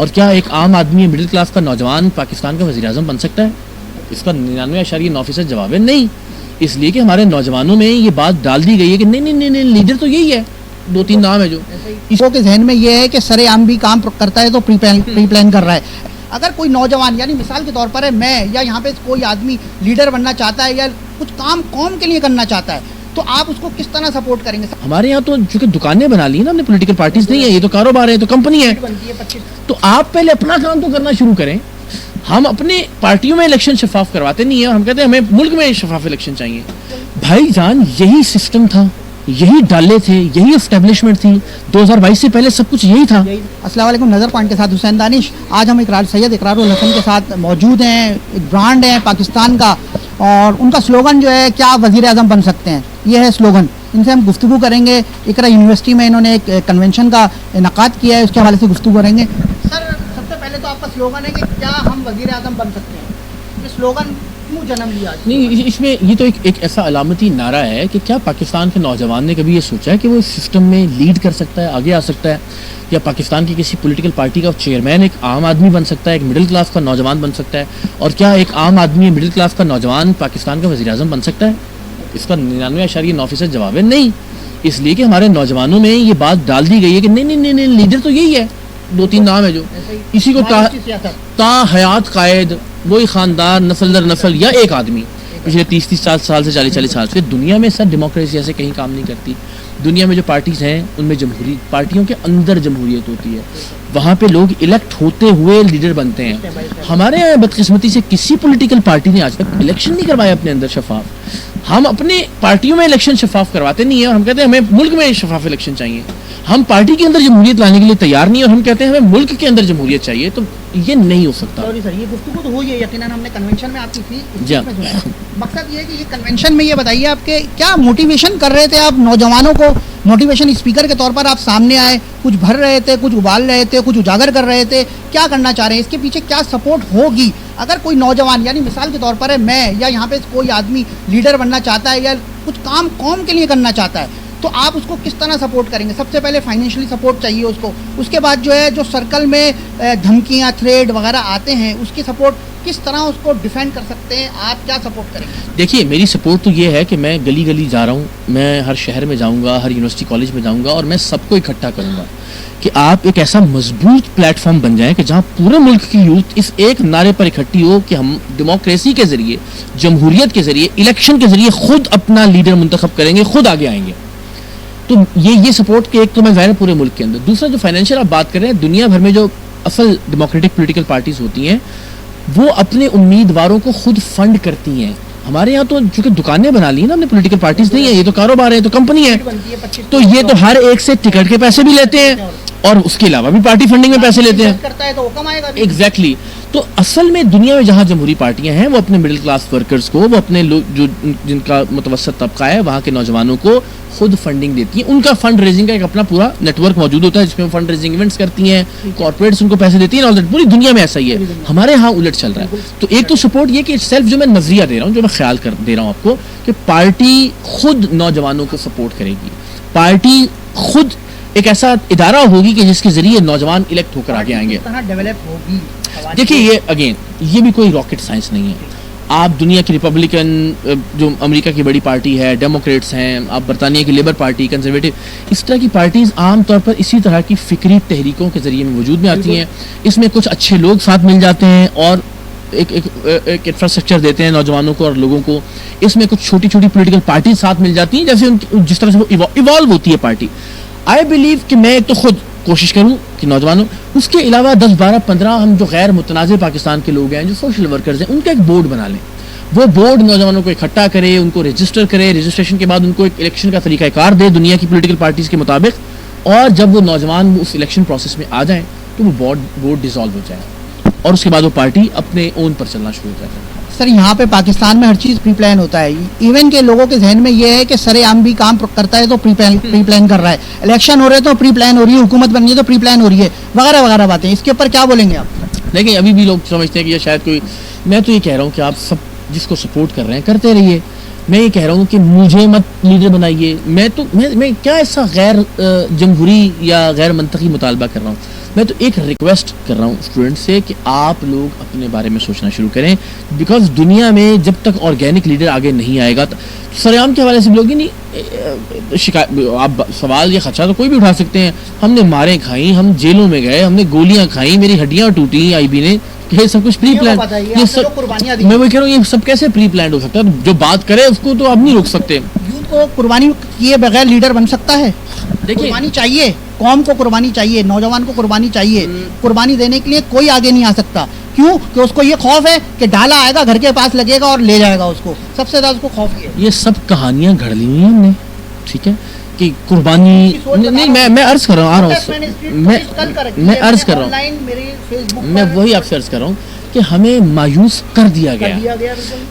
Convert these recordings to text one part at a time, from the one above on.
اور کیا ایک عام آدمی مڈل کلاس کا نوجوان پاکستان کا وزیر اعظم بن سکتا ہے؟ اس کا 99.9% جواب ہے نہیں، اس لیے کہ ہمارے نوجوانوں میں یہ بات ڈال دی گئی ہے کہ نہیں لیڈر تو یہی ہے، 2-3 نام ہے جو اس کے ذہن میں یہ ہے کہ سر عام بھی کام کرتا ہے تو پری پلان کر رہا ہے. اگر کوئی نوجوان یعنی مثال کے طور پر ہے میں یا یہاں پہ کوئی آدمی لیڈر بننا چاہتا ہے یا کچھ کام قوم کے لیے کرنا چاہتا ہے تو آپ اس کو کس طرح سپورٹ کریں گے؟ ہمارے یہاں تو چونکہ دکانیں بنا لی ہیں نا، ہم نے پولیٹیکل پارٹیز نہیں ہے، یہ تو کاروبار ہے، تو کمپنی ہے، تو آپ پہلے اپنا کام تو کرنا شروع کریں. ہم اپنے پارٹیوں میں الیکشن شفاف کرواتے نہیں ہیں، اور ہم کہتے ہیں ہمیں ملک میں شفاف الیکشن چاہیے. بھائی جان یہی سسٹم تھا، یہی ڈالے تھے، یہی اسٹیبلشمنٹ تھی 2022 سے پہلے، سب کچھ یہی تھا. السلام علیکم. نظر پوائنٹ کے ساتھ حسین دانش. آج ہم سید اقرار الحسن کے ساتھ موجود ہیں. ایک برانڈ ہے پاکستان کا اور ان کا سلوگن جو ہے کیا وزیر اعظم بن سکتے ہیں، یہ ہے سلوگن. ان سے ہم گفتگو کریں گے. اقرا یونیورسٹی میں انہوں نے ایک کنونشن کا انعقاد کیا ہے، اس کے حوالے سے گفتگو کریں گے. سر سب سے پہلے تو آپ کا سلوگن ہے کہ کیا ہم وزیر اعظم بن سکتے ہیں، یہ سلوگن کیوں جنم لیا؟ نہیں، اس میں یہ تو ایک ایسا علامتی نعرہ ہے کہ کیا پاکستان کے نوجوان نے کبھی یہ سوچا ہے کہ وہ اس سسٹم میں لیڈ کر سکتا ہے، آگے آ سکتا ہے، یا پاکستان کی کسی پولیٹیکل پارٹی کا چیئرمین ایک عام آدمی بن سکتا ہے، ایک مڈل کلاس کا نوجوان بن سکتا ہے؟ اور کیا ایک عام آدمی مڈل کلاس کا نوجوان پاکستان کا وزیر اعظم بن سکتا ہے؟ اس کا 99.9% جواب ہے نہیں، اس لیے کہ ہمارے نوجوانوں میں یہ بات ڈال دی گئی ہے کہ نہیں لیڈر تو یہی ہے، 2-3 نام ہے جو اسی کو تا حیات قائد، وہی خاندان، نسل در نسل، یا ایک آدمی پچھلے 30 سال سے 40 سال سے. دنیا میں سر ڈیموکریسی ایسے کہیں کام نہیں کرتی. دنیا میں جو پارٹیز ہیں ان میں جمہوری پارٹیوں کے اندر جمہوریت ہوتی ہے، وہاں پہ لوگ الیکٹ ہوتے ہوئے لیڈر بنتے ہیں. ہمارے یہاں بدقسمتی سے کسی پولیٹیکل پارٹی نے آج تک الیکشن نہیں کروایا اپنے اندر شفاف. ہم اپنے پارٹیوں میں الیکشن شفاف کرواتے نہیں ہیں، اور ہم کہتے ہیں ہمیں ملک میں شفاف الیکشن چاہیے. ہم پارٹی کے اندر جمہوریت لانے کے لیے تیار نہیں، اور ہم کہتے ہیں ہمیں ملک کے اندر جمہوریت چاہیے. تو یہ نہیں ہو سکتا. سر یہ گفتگو تو ہوئی ہے یقیناً، ہم نے کنونشن میں آپ کی تھی. مقصد یہ ہے کہ یہ کنونشن میں یہ بتائیے آپ کے کیا موٹیویشن کر رہے تھے آپ نوجوانوں کو؟ موٹیویشن اسپیکر کے طور پر آپ سامنے آئے، کچھ بھر رہے تھے، کچھ ابال رہے تھے، کچھ اجاگر کر رہے تھے، کیا کرنا چاہ رہے ہیں؟ اس کے پیچھے کیا سپورٹ ہوگی؟ اگر کوئی نوجوان یعنی مثال کے طور پر ہے میں یا یہاں پہ کوئی آدمی لیڈر بننا چاہتا ہے یا کچھ کام قوم کے لیے کرنا چاہتا ہے تو آپ اس کو کس طرح سپورٹ کریں گے؟ سب سے پہلے فائنینشلی سپورٹ چاہیے اس کو، اس کے بعد جو ہے جو سرکل میں دھمکیاں تھریڈ وغیرہ آتے ہیں اس کی سپورٹ کس طرح اس کو ڈیفینڈ کر سکتے ہیں؟ آپ کیا سپورٹ کریں گے؟ دیکھیے میری سپورٹ تو یہ ہے کہ میں گلی گلی جا رہا ہوں، میں ہر شہر میں جاؤں گا، ہر یونیورسٹی کالج میں جاؤں گا، اور میں سب کو اکٹھا کروں گا کہ آپ ایک ایسا مضبوط پلیٹ فارم بن جائیں کہ جہاں پورے ملک کی یوتھ اس ایک نعرے پر اکٹھی ہو کہ ہم ڈیموکریسی کے ذریعے، جمہوریت کے ذریعے، الیکشن کے ذریعے خود اپنا لیڈر منتخب کریں گے، خود آگے آئیں گے. تو یہ سپورٹ کے ایک تو میں ظاہر پورے ملک کے اندر. دوسرا جو فائنینشیل آپ بات کر رہے ہیں، دنیا بھر میں جو اصل ڈیموکریٹک پولیٹیکل پارٹیز ہوتی ہیں وہ اپنے امیدواروں کو خود فنڈ کرتی ہیں. ہمارے یہاں تو چونکہ دکانیں بنا لی ہیں نا، ہم نے پولیٹیکل پارٹیز نہیں ہے، یہ تو کاروبار ہے، تو کمپنی ہے، تو یہ تو ہر ایک سے ٹکٹ کے پیسے بھی لیتے ہیں اور اس کے علاوہ بھی پارٹی فنڈنگ میں پیسے لیتے ہیں. ایگزیکٹلی. تو اصل میں دنیا میں جہاں جمہوری پارٹیاں ہیں وہ اپنے مڈل کلاس ورکرز کو، وہ اپنے لوگ جو جن کا متوسط طبقہ ہے وہاں کے نوجوانوں کو خود فنڈنگ دیتی ہیں. ان کا فنڈ ریزنگ کا ایک اپنا پورا نیٹ ورک موجود ہوتا ہے جس میں وہ فنڈ ریزنگ ایونٹس کرتی ہیں، کارپوریٹس ان کو پیسے دیتی ہیں. پوری دنیا میں ایسا ہی ہے، ہمارے ہاں الٹ چل رہا ہے. تو ایک تو سپورٹ یہ کہ سیلف جو میں نظریہ دے رہا ہوں، جو میں خیال دے رہا ہوں آپ کو، کہ پارٹی خود نوجوانوں کو سپورٹ کرے گی. پارٹی خود ایک ایسا ادارہ ہوگی کہ جس کے ذریعے نوجوان الیکٹ ہو کر آگے آئیں گے. دیکھیے یہ اگین یہ بھی کوئی راکٹ سائنس نہیں ہے. آپ دنیا کی ریپبلکن جو امریکہ کی بڑی پارٹی ہے، ڈیموکریٹس ہیں، آپ برطانیہ کی لیبر پارٹی، کنزرویٹو، اس طرح کی پارٹیز عام طور پر اسی طرح کی فکری تحریکوں کے ذریعے میں وجود میں آتی ہیں. اس میں کچھ اچھے لوگ ساتھ مل جاتے ہیں اور ایک انفراسٹرکچر دیتے ہیں نوجوانوں کو اور لوگوں کو. اس میں کچھ چھوٹی چھوٹی پولیٹیکل پارٹیز ساتھ مل جاتی ہیں، جیسے جس طرح سے وہ ایوالو ہوتی ہے پارٹی. آئی بلیو کہ میں ایک تو خود کوشش کروں کہ نوجوانوں، اس کے علاوہ 10 12 15 ہم جو غیر متنازع پاکستان کے لوگ ہیں، جو سوشل ورکرز ہیں، ان کا ایک بورڈ بنا لیں. وہ بورڈ نوجوانوں کو اکٹھا کرے، ان کو رجسٹر کرے، رجسٹریشن کے بعد ان کو ایک الیکشن کا طریقہ کار دے دنیا کی پولیٹیکل پارٹیز کے مطابق، اور جب وہ نوجوان اس الیکشن پروسیس میں آ جائیں تو وہ بورڈ ڈیزالو ہو جائے اور اس کے بعد وہ پارٹی اپنے اون پر چلنا شروع ہو جائے. سر یہاں پہ پاکستان میں ہر چیز پری پلان ہوتا ہے. ایون کے لوگوں کے ذہن میں یہ ہے کہ سر عام بھی کام کرتا ہے تو پری پلان کر رہا ہے، الیکشن ہو رہے تو پری پلان ہو رہی ہے، حکومت بن رہی ہے تو پری پلان ہو رہی ہے، وغیرہ وغیرہ باتیں. اس کے اوپر کیا بولیں گے آپ؟ دیکھیں ابھی بھی لوگ سمجھتے ہیں کہ یہ شاید کوئی، میں تو یہ کہہ رہا ہوں کہ آپ سب جس کو سپورٹ کر رہے ہیں کرتے رہیے. میں یہ کہہ رہا ہوں کہ مجھے مت لیڈر بنائیے. میں کیا ایسا غیر جمہوری یا غیر منطقی مطالبہ کر رہا ہوں؟ میں تو ایک ریکویسٹ کر رہا ہوں اسٹوڈنٹ سے کہ آپ لوگ اپنے بارے میں سوچنا شروع کریں, بیکاز دنیا میں جب تک آرگینک لیڈر آگے نہیں آئے گا, سریام کے حوالے سے لوگ ہی نہیں شکایت, آپ سوال یا خدشہ تو کوئی بھی اٹھا سکتے ہیں, ہم نے ماریں کھائیں, ہم جیلوں میں گئے, ہم نے گولیاں کھائیں, میری ہڈیاں ٹوٹی آئی بی نے, یہ سب کچھ پری پلان, یہ سب میں وہی کہہ رہا ہوں, یہ سب کیسے پری پلانڈ ہو سکتا ہے؟ جو بات کرے اس کو تو آپ نہیں روک سکتے. یوتھ کو قربانی کیے بغیر لیڈر بن سکتا ہے؟ دیکھیے قربانی چاہیے, قوم کو قربانی چاہیے, نوجوان کو قربانی چاہیے, قربانی دینے کے لیے کوئی آگے نہیں آ سکتا. کیوں کہ اس کو یہ خوف ہے کہ ڈالا آئے گا, گھر کے پاس لگے گا اور لے جائے گا اس کو, سب سے زیادہ اس کو خوف یہ سب کہانیاں گھڑ لی ہوئی ہیں ہم نے, ٹھیک ہے, کہ قربانی نہیں, میں عرض کر رہا ہوں, آ رہا ہوں, میں عرض کر رہا ہوں, میں وہی آپ سے عرض کر رہا ہوں کہ ہمیں مایوس کر دیا گیا.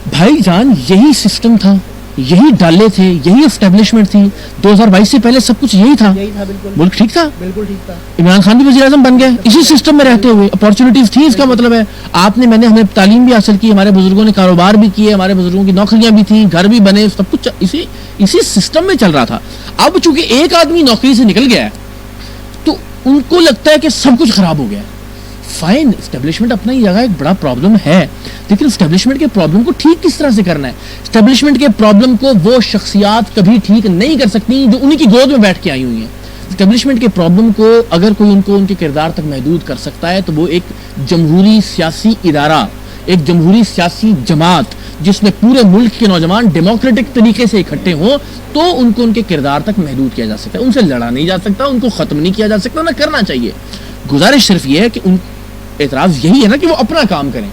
بھائی جان یہی سسٹم تھا, یہی ڈالے تھے, یہی اسٹیبلشمنٹ تھی, 2022 سے پہلے سب کچھ یہی تھا, ملک ٹھیک تھا, عمران خان بھی وزیر اعظم بن گئے اسی سسٹم میں رہتے ہوئے, اپارچونیٹیز تھی. اس کا مطلب ہے آپ نے, ہم نے تعلیم بھی حاصل کی, ہمارے بزرگوں نے کاروبار بھی کیے, ہمارے بزرگوں کی نوکریاں بھی تھیں, گھر بھی بنے, سب کچھ اسی سسٹم میں چل رہا تھا. اب چونکہ ایک آدمی نوکری سے نکل گیا ہے تو ان کو لگتا ہے کہ سب کچھ خراب ہو گیا. فائن, اسٹیبلشمنٹ اپنا ہی جگہ ایک بڑا پرابلم ہے, لیکن اسٹیبلشمنٹ کے پرابلم کو ٹھیک کس طرح سے کرنا ہے؟ اسٹیبلشمنٹ کے پرابلم کو وہ شخصیات کبھی ٹھیک نہیں کر سکتی جو انہی کی گود میں بیٹھ کے آئی ہوئی ہیں. اسٹیبلشمنٹ کے پرابلم کو اگر کوئی ان کو ان کے کردار تک محدود کر سکتا ہے تو وہ ایک جمہوری سیاسی ادارہ, ایک جمہوری سیاسی جماعت جس میں پورے ملک کے نوجوان ڈیموکریٹک طریقے سے اکٹھے ہوں, تو ان کو ان کے کردار تک محدود کیا جا سکتا ہے. ان سے لڑا نہیں جا سکتا, ان کو ختم نہیں کیا جا سکتا, نہ کرنا چاہیے. گزارش صرف یہ ہے کہ ان اعتراض یہی ہے نا کہ وہ اپنا کام کریں,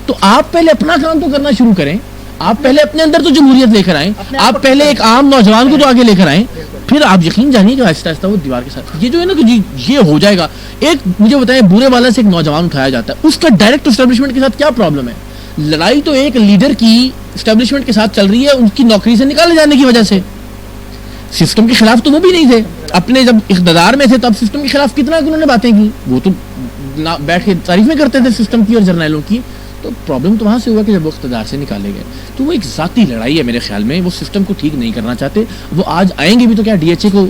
تو آپ پہلے اپنا کام تو کرنا شروع کریں. آپ پہلے اپنے اندر تو جمہوریت لے کر آئیں, آپ پہلے ایک عام نوجوان کو تو آگے لے کر آئیں, پھر آپ یقین جانیے کہ آہستہ آہستہ وہ دیوار کے ساتھ یہ جو ہے نا کہ یہ ہو جائے گا. ایک مجھے بتائیں, بورے والا سے ایک نوجوان اٹھایا جاتا ہے, اس کا ڈائریکٹ اسٹیبلشمنٹ کے ساتھ کیا پرابلم ہے؟ لڑائی تو ایک لیڈر کی اسٹیبلشمنٹ کے ساتھ چل رہی ہے, ان کی نوکری سے نکالے جانے کی وجہ سے. سسٹم کے خلاف تو وہ بھی نہیں تھے, اپنے جب اقتدار میں تھے تب سسٹم کے خلاف کتنا انہوں نے باتیں کی, وہ تو بیٹھ کے تعریفیں کرتے تھے سسٹم کی اور جرنیلوں کی. تو پرابلم تو وہاں سے ہوا کہ جب وہ اقتدار سے نکالے گئے, تو وہ ایک ذاتی لڑائی ہے میرے خیال میں. وہ سسٹم کو ٹھیک نہیں کرنا چاہتے. وہ آج آئیں گے بھی تو کیا ڈی ایچ اے کو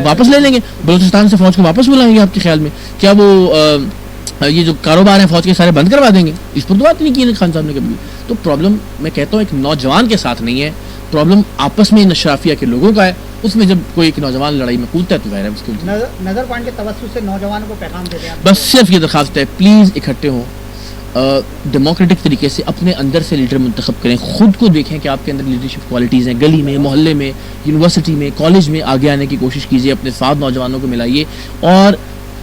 واپس لے لیں گے, بلوچستان سے فوج کو واپس بلائیں گے؟ آپ کے خیال میں کیا وہ یہ جو کاروبار ہیں فوج کے سارے بند کروا دیں گے؟ اس پر تو بات نہیں کی خان صاحب نے کبھی. تو پرابلم میں کہتا ہوں ایک نوجوان کے ساتھ نہیں ہے, پرابلم آپس میں اشرافیہ کے لوگوں کا ہے. اس میں جب کوئی ایک نوجوان لڑائی میں کودتا ہے تو ظاہر ہے اس کے نظر پوائنٹ کے توسط سے نوجوانوں کو پیغام دیتے ہیں. بس صرف یہ درخواست ہے, پلیز اکٹھے ہوں, ڈیموکریٹک طریقے سے اپنے اندر سے لیڈر منتخب کریں. خود کو دیکھیں کہ آپ کے اندر لیڈرشپ کوالٹیز ہیں, گلی میں, محلے میں, یونیورسٹی میں, کالج میں آگے آنے کی کوشش کیجیے, اپنے ساتھ نوجوانوں کو ملائیے, اور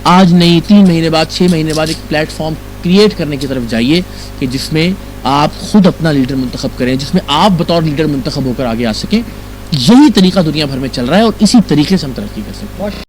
آج نہیں 3 مہینے بعد 6 مہینے بعد ایک پلیٹ فارم کریٹ کرنے کی طرف جائیے کہ جس میں آپ خود اپنا لیڈر منتخب کریں, جس میں آپ بطور لیڈر منتخب ہو کر آگے آ سکیں. یہی طریقہ دنیا بھر میں چل رہا ہے اور اسی طریقے سے ہم ترقی کر سکتے ہیں.